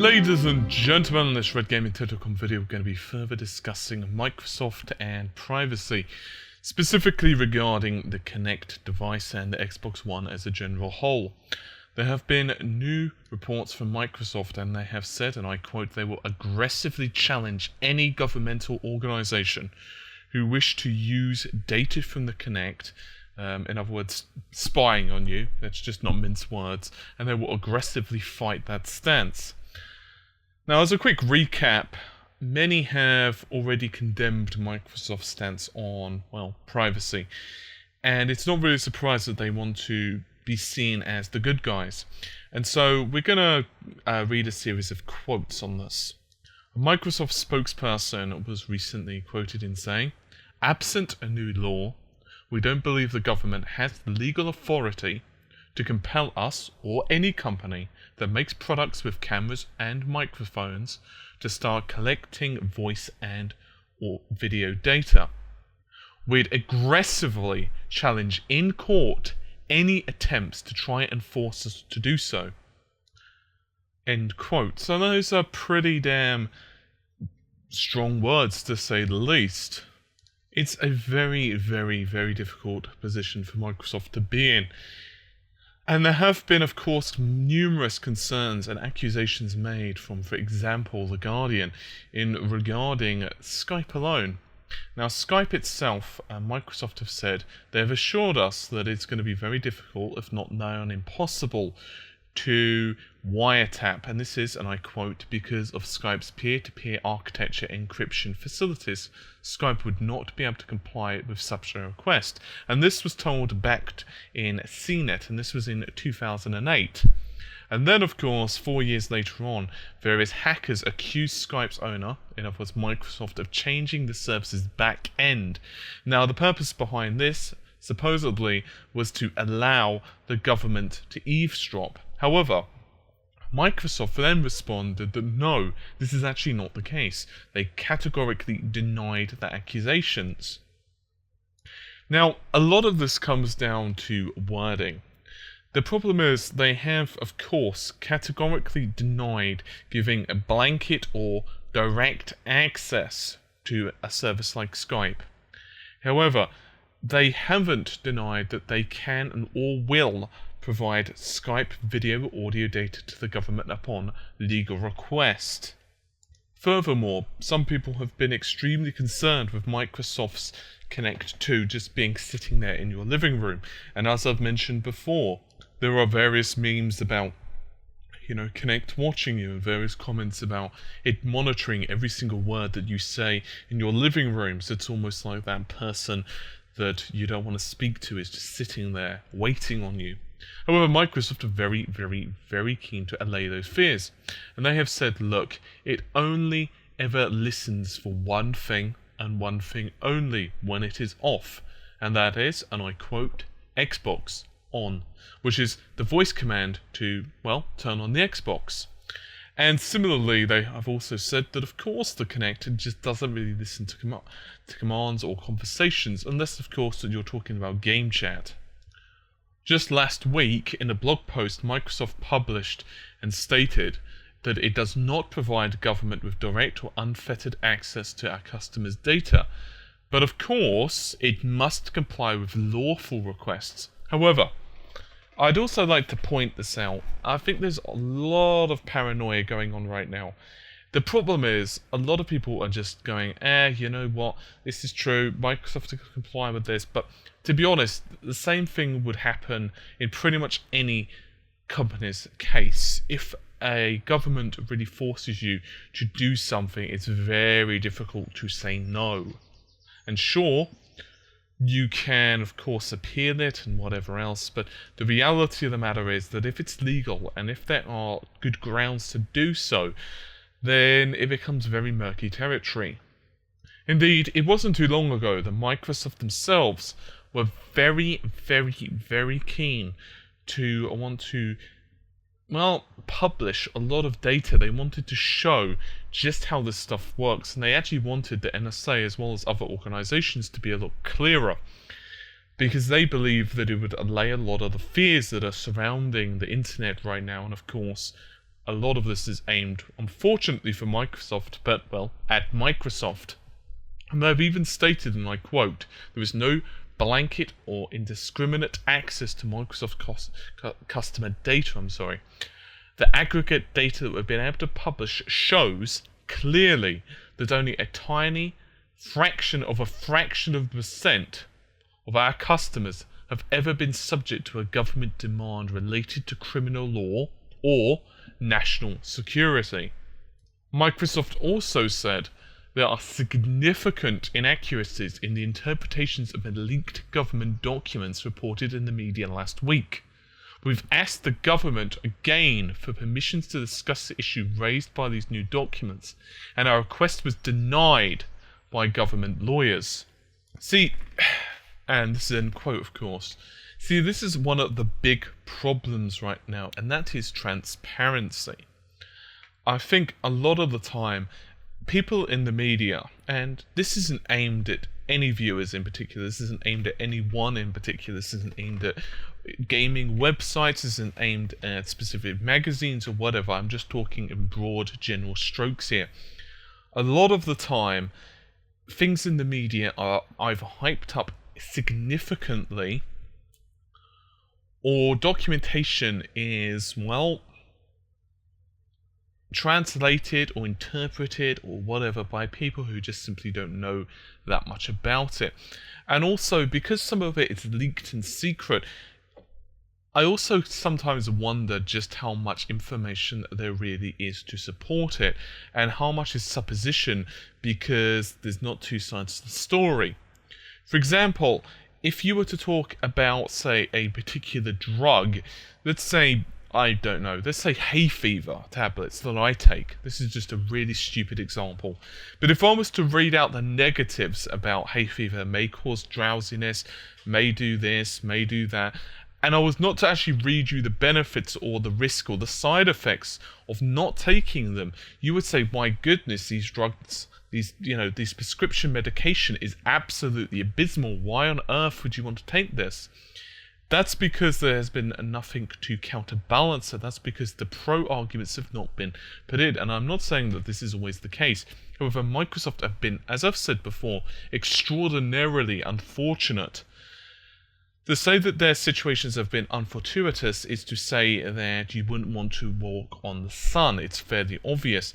Ladies and gentlemen, in this Red Gaming Totocom video we're going to be further discussing Microsoft and privacy, specifically regarding the Kinect device and the Xbox One as a general whole. There have been new reports from Microsoft and they have said, and I quote, they will aggressively challenge any governmental organisation who wish to use data from the Kinect, in other words, spying on you, let's just not mince words, and they will aggressively fight that stance. Now, as a quick recap, many have already condemned Microsoft's stance on, well, privacy. And it's not really a surprise that they want to be seen as the good guys. And so we're going to read a series of quotes on this. A Microsoft spokesperson was recently quoted in saying, "Absent a new law, we don't believe the government has the legal authority to compel us or any company that makes products with cameras and microphones to start collecting voice and or video data. We'd aggressively challenge in court any attempts to try and force us to do so." End quote. So those are pretty damn strong words, to say the least. It's a very, very, very difficult position for Microsoft to be in. And there have been, of course, numerous concerns and accusations made from, for example, The Guardian regarding Skype alone. Now, Skype itself, Microsoft have said, they have assured us that it's going to be very difficult, if not nigh on impossible, to wiretap, and this is, and I quote, because of Skype's peer-to-peer architecture encryption facilities. Skype would not be able to comply with such a request. And this was told back in CNET, and this was in 2008. And then, of course, 4 years later on, various hackers accused Skype's owner, in other words Microsoft, of changing the service's back end. Now, the purpose behind this, supposedly, was to allow the government to eavesdrop. However, Microsoft then responded that no, this is actually not the case. They categorically denied the accusations. Now, a lot of this comes down to wording. The problem is they have, of course, categorically denied giving a blanket or direct access to a service like Skype. However, they haven't denied that they can and or will provide Skype video or audio data to the government upon legal request. Furthermore, some people have been extremely concerned with Microsoft's Kinect 2 just being sitting there in your living room. And as I've mentioned before, there are various memes about, Kinect watching you, and various comments about it monitoring every single word that you say in your living rooms. It's almost like that person that you don't want to speak to is just sitting there waiting on you. However, Microsoft are very, very, very keen to allay those fears. And they have said, look, it only ever listens for one thing and one thing only when it is off. And that is, and I quote, Xbox on, which is the voice command to, well, turn on the Xbox. And similarly, they have also said that, of course, the Kinect just doesn't really listen to commands or conversations, unless, of course, that you're talking about game chat. Just last week, in a blog post, Microsoft published and stated that it does not provide government with direct or unfettered access to our customers' data, but of course, it must comply with lawful requests. However, I'd also like to point this out. I think there's a lot of paranoia going on right now. The problem is, a lot of people are just going, you know what, this is true, Microsoft can comply with this, but to be honest, the same thing would happen in pretty much any company's case. If a government really forces you to do something, it's very difficult to say no. And sure, you can, of course, appeal it and whatever else, but the reality of the matter is that if it's legal and if there are good grounds to do so, then it becomes very murky territory. Indeed, it wasn't too long ago that Microsoft themselves were very, very, very keen to want to, well, publish a lot of data. They wanted to show just how this stuff works, and they actually wanted the NSA as well as other organizations to be a lot clearer, because they believe that it would allay a lot of the fears that are surrounding the internet right now, and of course, a lot of this is aimed, unfortunately for Microsoft, but, well, at Microsoft. And they've even stated, and I quote, there is no blanket or indiscriminate access to Microsoft customer data, The aggregate data that we've been able to publish shows clearly that only a tiny fraction of a percent of our customers have ever been subject to a government demand related to criminal law or national security. Microsoft also said there are significant inaccuracies in the interpretations of the leaked government documents reported in the media last week. We've asked the government again for permissions to discuss the issue raised by these new documents, and our request was denied by government lawyers. See, and this is an quote, of course. See, this is one of the big problems right now, and that is transparency. I think a lot of the time, people in the media, and this isn't aimed at any viewers in particular, this isn't aimed at anyone in particular, this isn't aimed at gaming websites, this isn't aimed at specific magazines or whatever, I'm just talking in broad general strokes here. A lot of the time, things in the media are either hyped up significantly, or documentation is, well, translated or interpreted or whatever by people who just simply don't know that much about it. And also, because some of it is leaked and secret, I also sometimes wonder just how much information there really is to support it, and how much is supposition because there's not two sides to the story. For example, if you were to talk about, say, a particular drug, let's say, I don't know, let's say hay fever tablets that I take. This is just a really stupid example. But if I was to read out the negatives about hay fever, may cause drowsiness, may do this, may do that, and I was not to actually read you the benefits or the risk or the side effects of not taking them, you would say, my goodness, these drugs, these prescription medication is absolutely abysmal. Why on earth would you want to take this? That's because there has been nothing to counterbalance it. That's because the pro arguments have not been put in. And I'm not saying that this is always the case. However, Microsoft have been, as I've said before, extraordinarily unfortunate. To say that their situations have been unfortuitous is to say that you wouldn't want to walk on the sun. It's fairly obvious.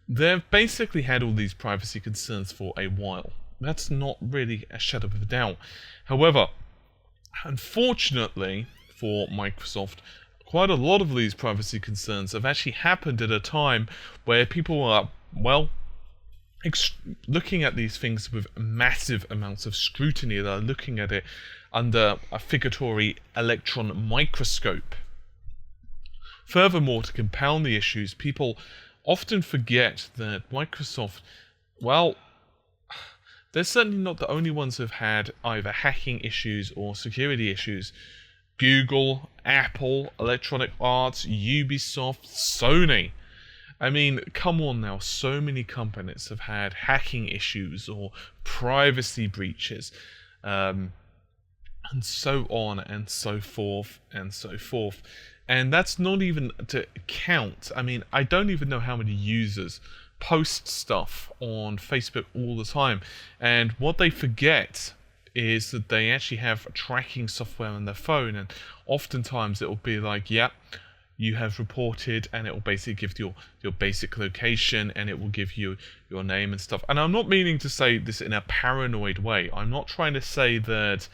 They've basically had all these privacy concerns for a while. That's not really a shadow of a doubt. However, unfortunately for Microsoft, quite a lot of these privacy concerns have actually happened at a time where people are, well, looking at these things with massive amounts of scrutiny. They're looking at it under a figuratory electron microscope. Furthermore, to compound the issues, people often forget that Microsoft, well, they're certainly not the only ones who've had either hacking issues or security issues. Google, Apple, Electronic Arts, Ubisoft, Sony. I mean, come on now, so many companies have had hacking issues or privacy breaches, and so on and so forth and so forth. And that's not even to count. I mean, I don't even know how many users post stuff on Facebook all the time. And what they forget is that they actually have tracking software on their phone. And oftentimes it will be like, yeah, you have reported, and it will basically give your basic location, and it will give you your name and stuff. And I'm not meaning to say this in a paranoid way. I'm not trying to say that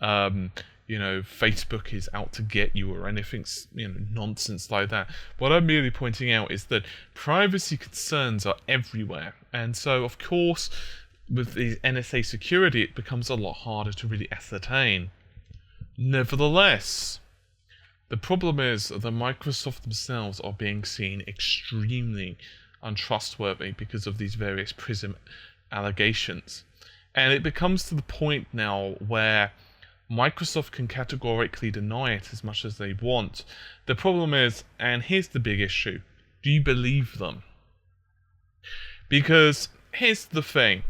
Facebook is out to get you or anything, nonsense like that. What I'm merely pointing out is that privacy concerns are everywhere. And so, of course, with the NSA security, it becomes a lot harder to really ascertain. Nevertheless, the problem is that Microsoft themselves are being seen extremely untrustworthy because of these various PRISM allegations. And it becomes to the point now where Microsoft can categorically deny it as much as they want. The problem is, and here's the big issue, do you believe them? Because here's the thing,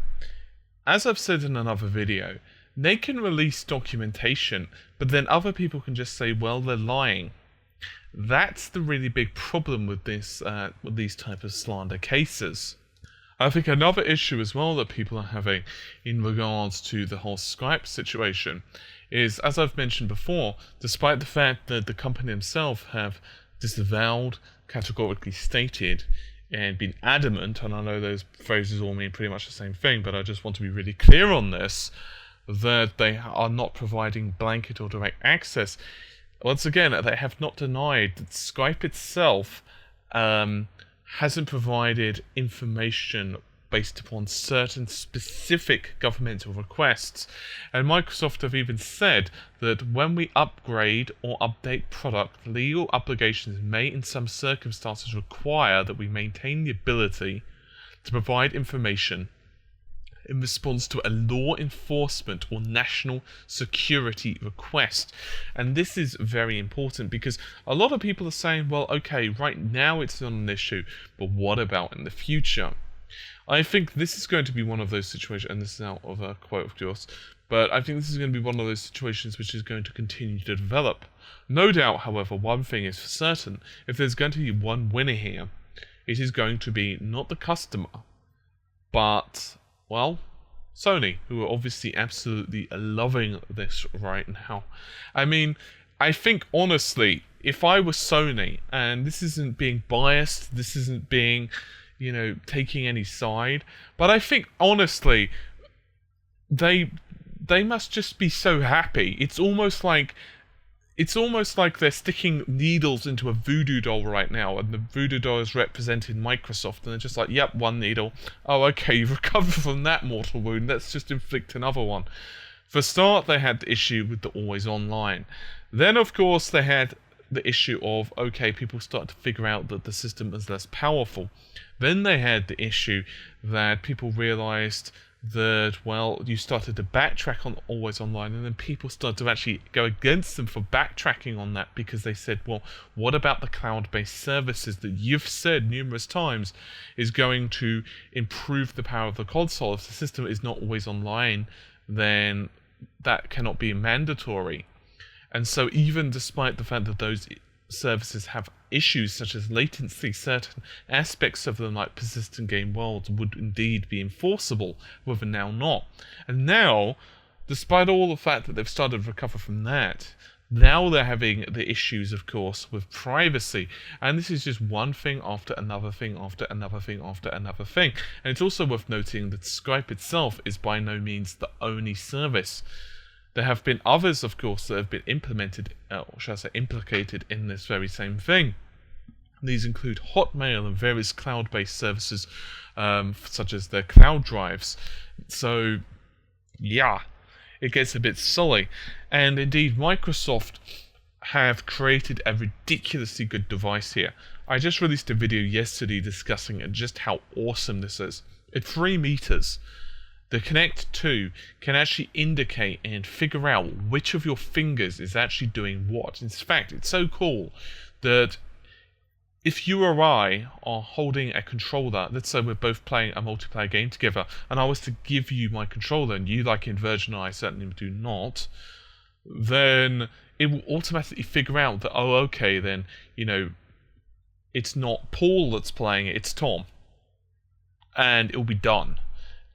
as I've said in another video, they can release documentation, but then other people can just say, well, they're lying. That's the really big problem with with these type of slander cases. I think another issue as well that people are having in regards to the whole Skype situation is, as I've mentioned before, despite the fact that the company themselves have disavowed, categorically stated, and been adamant, and I know those phrases all mean pretty much the same thing, but I just want to be really clear on this, that they are not providing blanket or direct access. Once again, they have not denied that Skype itself hasn't provided information based upon certain specific governmental requests. And Microsoft have even said that when we upgrade or update product, legal obligations may in some circumstances require that we maintain the ability to provide information in response to a law enforcement or national security request. And this is very important because a lot of people are saying, well, okay, right now it's not an issue, but what about in the future? I think this is going to be one of those situations, and this is out of a quote of course, but I think this is going to be one of those situations which is going to continue to develop. No doubt, however, one thing is for certain: if there's going to be one winner here, it is going to be not the customer, but, well, Sony, who are obviously absolutely loving this right now. I mean, I think honestly, if I was Sony, and this isn't being biased, this isn't being, taking any side, but I think honestly, they must just be so happy. It's almost like they're sticking needles into a voodoo doll right now, and the voodoo doll is representing Microsoft, and they're just like, yep, one needle. Oh, okay, you've recovered from that mortal wound, let's just inflict another one. For a start, they had the issue with the always online. Then, of course, they had the issue of, okay, people started to figure out that the system is less powerful. Then they had the issue that people realized that, well, you started to backtrack on always online, and then people started to actually go against them for backtracking on that because they said, well, what about the cloud-based services that you've said numerous times is going to improve the power of the console? If the system is not always online, then that cannot be mandatory. And so even despite the fact that those services have issues such as latency, certain aspects of them like persistent game worlds would indeed be enforceable, whether now not. And now, despite all the fact that they've started to recover from that, now they're having the issues, of course, with privacy. And this is just one thing after another thing after another thing after another thing. And it's also worth noting that Skype itself is by no means the only service. There have been others, of course, that have been implemented, or shall I say, implicated in this very same thing. These include Hotmail and various cloud-based services, such as their cloud drives. So, yeah, it gets a bit silly. And indeed, Microsoft have created a ridiculously good device here. I just released a video yesterday discussing just how awesome this is. At 3 meters, the Kinect 2 can actually indicate and figure out which of your fingers is actually doing what. In fact, it's so cool that if you or I are holding a controller, let's say we're both playing a multiplayer game together, and I was to give you my controller, and you like Inversion, I certainly do not, then it will automatically figure out that, oh, okay, then, it's not Paul that's playing it, it's Tom. And it'll be done.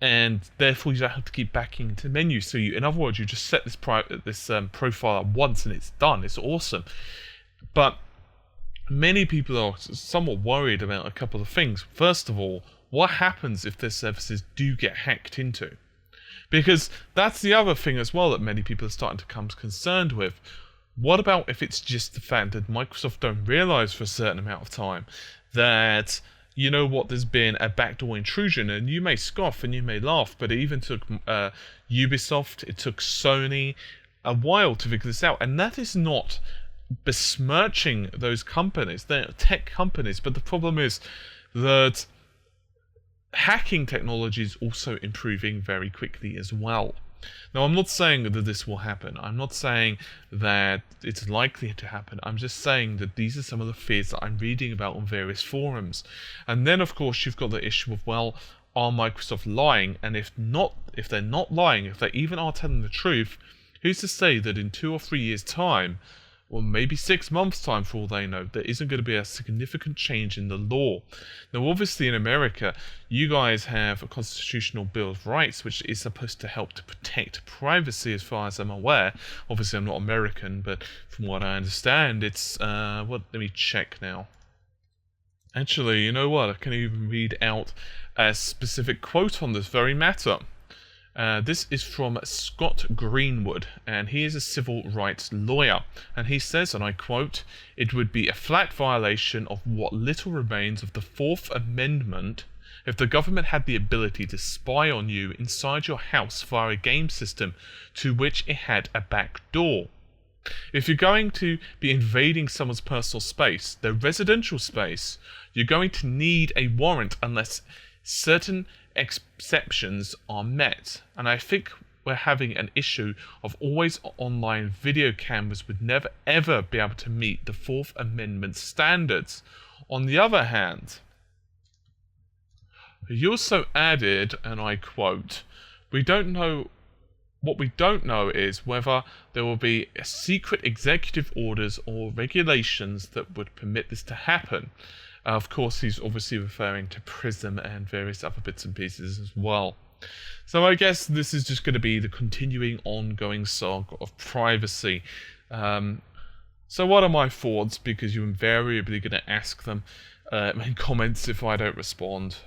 And therefore you don't have to keep backing into the menu. So in other words, you just set this profile up once and it's done. It's awesome. But many people are somewhat worried about a couple of things. First of all, what happens if their services do get hacked into? Because that's the other thing as well that many people are starting to become concerned with. What about if it's just the fact that Microsoft don't realize for a certain amount of time that, you know what, there's been a backdoor intrusion, and you may scoff and you may laugh, but it even took Ubisoft, it took Sony a while to figure this out. And that is not besmirching those companies, they're tech companies, but the problem is that hacking technology is also improving very quickly as well. Now, I'm not saying that this will happen. I'm not saying that it's likely to happen. I'm just saying that these are some of the fears that I'm reading about on various forums. And then, of course, you've got the issue of, well, are Microsoft lying? And if they're not lying, if they even are telling the truth, who's to say that in 2 or 3 years' time, or maybe 6 months' time for all they know, there isn't going to be a significant change in the law. Now, obviously in America, you guys have a constitutional Bill of Rights, which is supposed to help to protect privacy as far as I'm aware. Obviously, I'm not American, but from what I understand, it's, let me check now. Actually, you know what? I can even read out a specific quote on this very matter. This is from Scott Greenwood, and he is a civil rights lawyer. And he says, and I quote, "It would be a flat violation of what little remains of the Fourth Amendment if the government had the ability to spy on you inside your house via a game system to which it had a back door. If you're going to be invading someone's personal space, their residential space, you're going to need a warrant unless certain exceptions are met." And I think we're having an issue of always online video cameras would never ever be able to meet the Fourth Amendment standards. On the other hand, he also added, and I quote, what we don't know is whether there will be secret executive orders or regulations that would permit this to happen. Of course, he's obviously referring to PRISM and various other bits and pieces as well. So I guess this is just going to be the continuing ongoing saga of privacy. So what are my thoughts? Because you're invariably going to ask them in comments if I don't respond.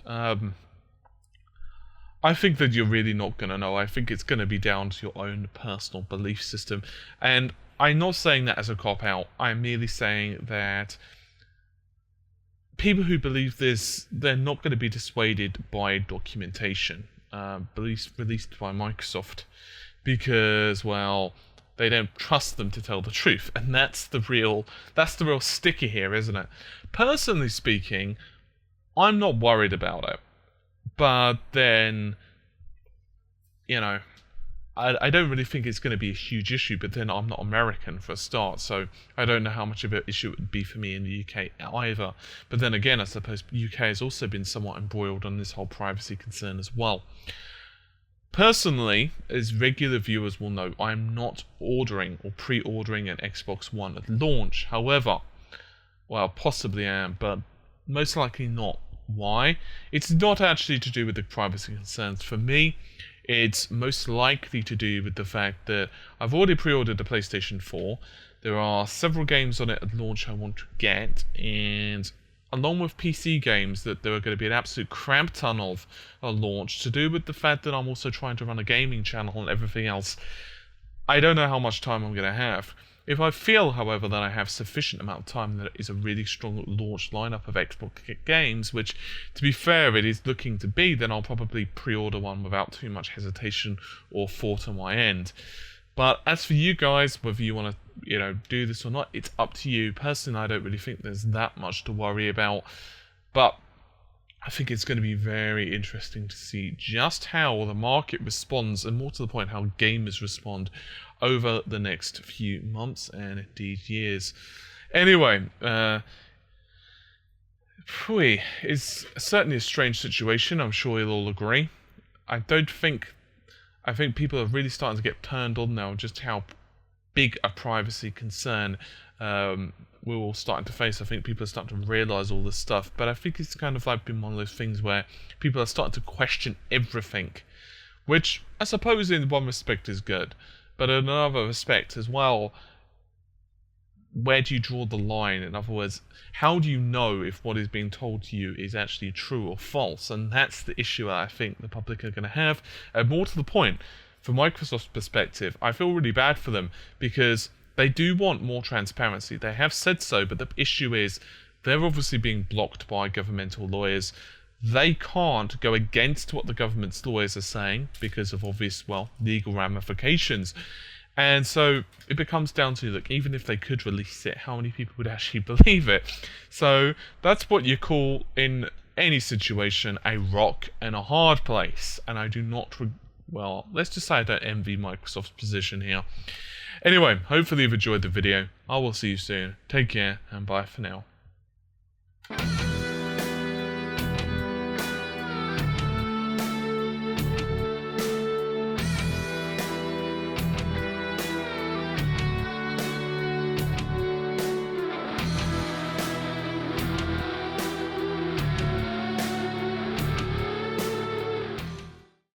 I think that you're really not going to know. I think it's going to be down to your own personal belief system. And I'm not saying that as a cop-out. I'm merely saying that people who believe this, they're not going to be dissuaded by documentation released by Microsoft. Because, well, they don't trust them to tell the truth. And that's the real sticker here, isn't it? Personally speaking, I'm not worried about it. But then, you know, I don't really think it's going to be a huge issue, but then I'm not American for a start, so I don't know how much of an issue it would be for me in the UK either. But then again, I suppose the UK has also been somewhat embroiled on this whole privacy concern as well. Personally, as regular viewers will know, I'm not ordering or pre-ordering an Xbox One at launch. However, well, possibly am, but most likely not. Why? It's not actually to do with the privacy concerns. For me, it's most likely to do with the fact that I've already pre-ordered the PlayStation 4. There are several games on it at launch I want to get, and along with PC games that there are going to be an absolute crap ton of at launch, to do with the fact that I'm also trying to run a gaming channel and everything else. I don't know how much time I'm going to have. If I feel, however, that I have sufficient amount of time, that it is a really strong launch lineup of Xbox games, which, to be fair, it is looking to be, then I'll probably pre-order one without too much hesitation or thought on my end. But as for you guys, whether you want to, do this or not, it's up to you. Personally, I don't really think there's that much to worry about, but I think it's going to be very interesting to see just how the market responds, and more to the point, how gamers respond over the next few months and indeed years. Anyway, it's certainly a strange situation. I'm sure you'll all agree. I think people are really starting to get turned on now just how big a privacy concern we're all starting to face. I think people are starting to realise all this stuff, but I think it's kind of like been one of those things where people are starting to question everything, which I suppose in one respect is good, but in another respect as well, where do you draw the line? In other words, how do you know if what is being told to you is actually true or false? And that's the issue I think the public are going to have. And more to the point, from Microsoft's perspective, I feel really bad for them because they do want more transparency. They have said so, but the issue is they're obviously being blocked by governmental lawyers. They can't go against what the government's lawyers are saying because of obvious, legal ramifications. And so it becomes down to, look, even if they could release it, how many people would actually believe it? So that's what you call, in any situation, a rock and a hard place. And I do not, let's just say I don't envy Microsoft's position here. Anyway, hopefully you've enjoyed the video. I will see you soon. Take care, and bye for now.